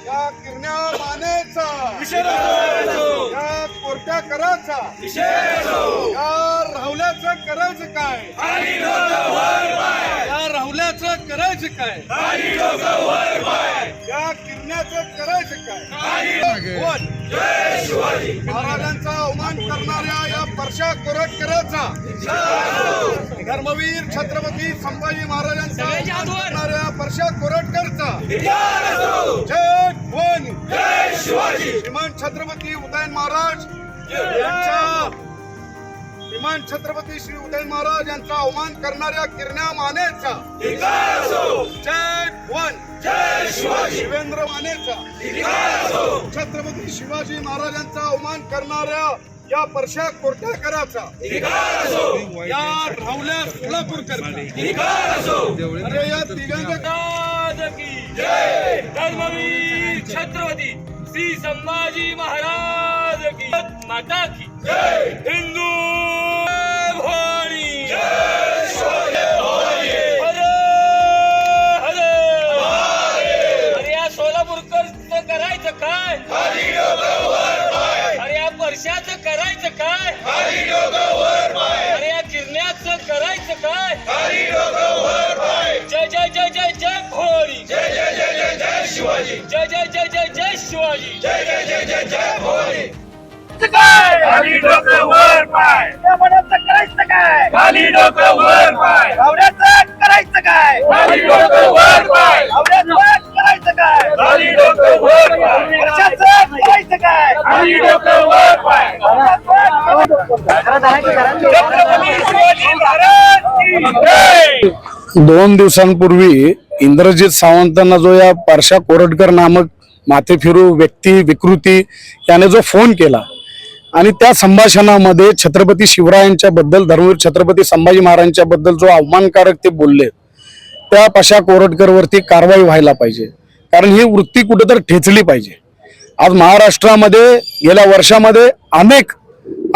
या किरण्या मानेचा या कोर्ट्या कराचा या राहुल्याचं करायचं काय, या राहुल्याचं करायचं काय, या किरण्याचं करायचं काय। महाराजांचा अवमान करणाऱ्या या परशा कोरटकरांचा, धर्मवीर छत्रपती संभाजी महाराजांचा अवमान करणाऱ्या परशा कोरटकरचा जय भवानी, जय शिवाजी। श्रीमान छत्रपती उदयन महाराज यांचा, श्रीमान छत्रपती श्री उदयन महाराज यांचा अवमान करणाऱ्या किरण्या मानेचा जय भवानी, जय शिवाजी। शिवेंद्र मानेचा छत्रपती शिवाजी महाराजांचा अवमान करणाऱ्या या परशा कोर्टेकराचा, या राहुल्या सोलापूरकरचा, अरे या तिघांचा धर्मवीर छत्रपती श्री संभाजी महाराज की माता की जय। हिंदू भवानी, अरे या सोलापूरकर करायचं काय, अरे या परशाचं करायचं काय, अरे या किरण्याचं करायचं काय। जय जय जय जय जय भवानी, जय जय जय जय जय शिवाजी, जय जय जय जय जय शिवाजी, जय जय जय जय जय भवानी। खाली डोकं वर पाय, या मनाचं करायचं काय, खाली डोकं वर पाय, आवड्याचं करायचं काय, खाली डोकं वर पाय, आवड्याचं करायचं काय, खाली डोकं वर पाय, वर्षाचं करायचं काय, खाली डोकं वर पाय। छत्रपती शिवाजी महाराज की जय। 2 दिवसांपूर्वी इंद्रजित सावंतांना जो या परशा कोरटकर नामक माथेफिरू व्यक्ती विकृती याने जो फोन केला आणि त्या संभाषणामध्ये छत्रपती शिवरायांच्या बद्दल, धर्मवीर छत्रपती संभाजी महाराजांच्या बद्दल जो अवमानकारक ते बोलले, त्या परशा कोरटकर वरती कारवाई व्हायला पाहिजे, कारण ही वृत्ती कुठेतरी ठेचली पाहिजे। आज महाराष्ट्रामध्ये गेल्या वर्षामध्ये अनेक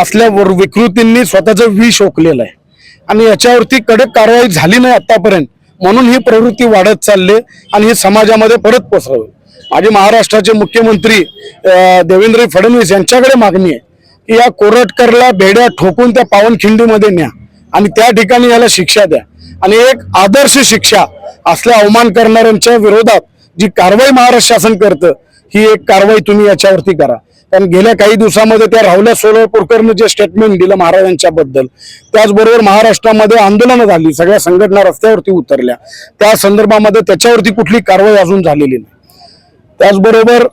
असल्या विकृतींनी स्वतःचं विष ओकलेलं आहे आणि याच्यावरती कडक कारवाई झाली नाही आतापर्यंत, म्हणून ही प्रवृत्ती वाढत चालली आणि ही समाजामध्ये परत पसरवली। माझे महाराष्ट्राचे मुख्यमंत्री देवेंद्र फडणवीस यांच्याकडे मागणी आहे की या कोरटकरला बेड्या ठोकून त्या पावनखिंडीमध्ये न्या आणि त्या ठिकाणी याला शिक्षा द्या आणि एक आदर्श शिक्षा असल्या अवमान करणाऱ्यांच्या विरोधात जी कारवाई महाराष्ट्र शासन करतं ही एक कारवाई तुम्ही याच्यावरती करा। कारण गेल्या काही दिवसामध्ये त्या राहुल्या सोलापूरकरने जे स्टेटमेंट दिलं महाराजांच्या बद्दल, त्याचबरोबर महाराष्ट्रामध्ये आंदोलनं झाली, सगळ्या संघटना रस्त्यावरती उतरल्या, त्या संदर्भामध्ये त्याच्यावरती कुठली कारवाई अजून झालेली नाही। त्याचबरोबर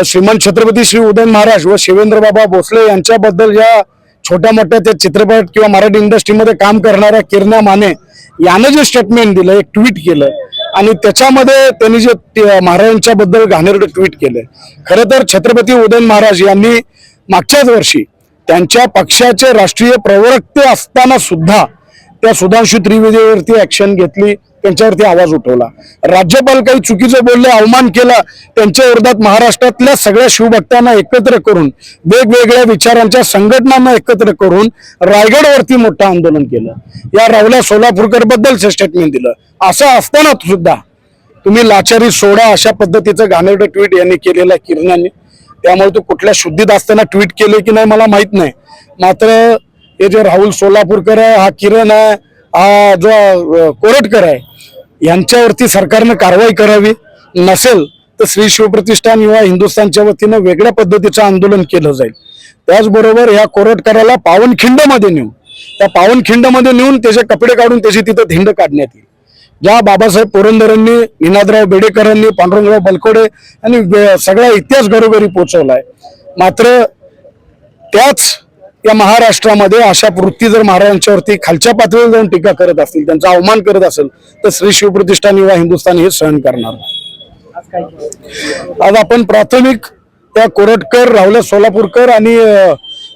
श्रीमान छत्रपती श्री उदयन महाराज व शिवेंद्र बाबा भोसले यांच्याबद्दल या छोट्या मोठ्या त्या चित्रपट किंवा मराठी इंडस्ट्रीमध्ये काम करणाऱ्या किरण्या माने यानं जे स्टेटमेंट दिलं, एक ट्विट केलं आणि त्याच्यामध्ये त्यांनी जे महाराजांच्या बद्दल घाणेरडं ट्विट केलं। खरं तर छत्रपती उदयन महाराज यांनी मागच्याच वर्षी त्यांच्या पक्षाचे राष्ट्रीय प्रवक्ते असताना सुद्धा त्या सुधांशु त्रिवेदीवरती ऍक्शन घेतली, त्यांच्यावरती आवाज उठवला। राज्यपाल काही चुकीचं बोलले, अवमान केला, त्यांच्या विरोधात महाराष्ट्रातल्या सगळ्या शिवभक्तांना एकत्र करून, वेगवेगळ्या विचारांच्या संघटनांना एकत्र करून रायगडवरती मोठं आंदोलन केलं, या राहुल्या सोलापूरकर बद्दलचं स्टेटमेंट दिलं। असं असताना सुद्धा तुम्ही लाचारी सोडा अशा पद्धतीचं घाणेरडं ट्विट यांनी केलेलं आहे किरणाने। त्यामुळे तो कुठल्या शुद्धीत असताना ट्विट केले की नाही मला माहित नाही, मात्र हे जे राहुल सोलापूरकर आहे, हा किरण आहे, हा जो कोरटकर आहे, यांच्यावरती सरकारनं कारवाई करावी, नसेल तर श्री शिवप्रतिष्ठान युवा हिंदुस्थानच्या वतीनं वेगळ्या पद्धतीचं आंदोलन केलं जाईल। त्याचबरोबर या कोरटकराला पावनखिंडमध्ये नेऊन, त्या पावनखिंडमध्ये नेऊन त्याचे कपडे काढून त्याची तिथं धिंड काढण्यात येईल। ज्या बाबासाहेब पुरंदरेंनी, निनादराव बेडेकरांनी, पांडुरंगराव बलकोडे यांनी सगळा इतिहास घरोघरी पोहोचवलाय, मात्र त्याच या महाराष्ट्रामध्ये अशा वृत्ती जर महाराजांच्यावरती खालच्या पातळीवर जाऊन टीका करत असतील, त्यांचा अवमान करत असेल, तर श्री शिवप्रतिष्ठान युवा हिंदुस्थान हे सहन करणार। आज आपण प्राथमिक त्या कोरटकर, राहुल्या सोलापूरकर आणि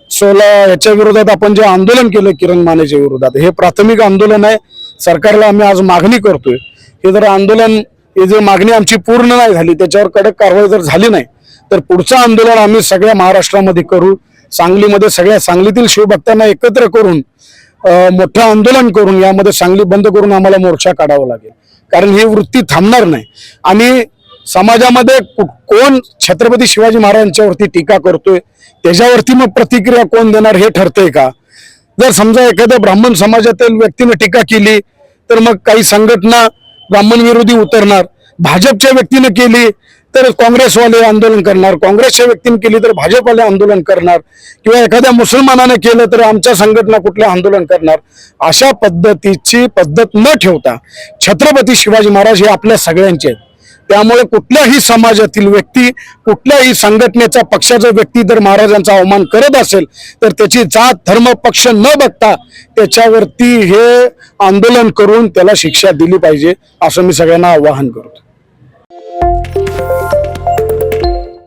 याच्या विरोधात आपण जे आंदोलन केलं किरण मानेच्या विरोधात, हे प्राथमिक आंदोलन आहे। सरकारला आम्ही आज मागणी करतोय हे जर आंदोलन, हे जर मागणी आमची पूर्ण नाही झाली, त्याच्यावर कडक कारवाई जर झाली नाही, तर पुढचं आंदोलन आम्ही सगळ्या महाराष्ट्रामध्ये करू। सांगलीमध्ये सगळ्या सांगलीतील शिवभक्तांना एकत्र करून मोठं आंदोलन करून यामध्ये सांगली बंद करून आम्हाला मोर्चा काढावा लागेल। कारण ही वृत्ती थांबणार नाही. आणि समाजामध्ये कोण छत्रपती शिवाजी महाराजांच्यावरती टीका करतोय त्याच्यावरती मग प्रतिक्रिया कोण देणार हे ठरतंय का? जर समजा एखाद्या ब्राह्मण समाजातील व्यक्तीने टीका केली तर मग काही संघटना ब्राह्मण विरोधी उतरणार, भाजपच्या व्यक्तीने केली तर काँग्रेसवाले आंदोलन करणार, काँग्रेसच्या व्यक्तीने केली तर भाजपवाले आंदोलन करणार, किंवा एखाद्या मुसलमानाने केलं तर आमच्या संघटना कुठले आंदोलन करणार. अशा पद्धतीची पद्धत न ठेवता छत्रपती शिवाजी महाराज हे आपल्या सगळ्यांचे आहेत. त्यामुळे कुठल्याही समाजातील व्यक्ती, कुठल्याही संघटनेचा पक्षाचा व्यक्ती जर महाराजांचा अवमान करत असेल तर त्याची जात धर्म पक्ष न बघता त्याच्यावरती हे आंदोलन करून त्याला शिक्षा दिली पाहिजे असं मी सगळ्यांना आवाहन करतो.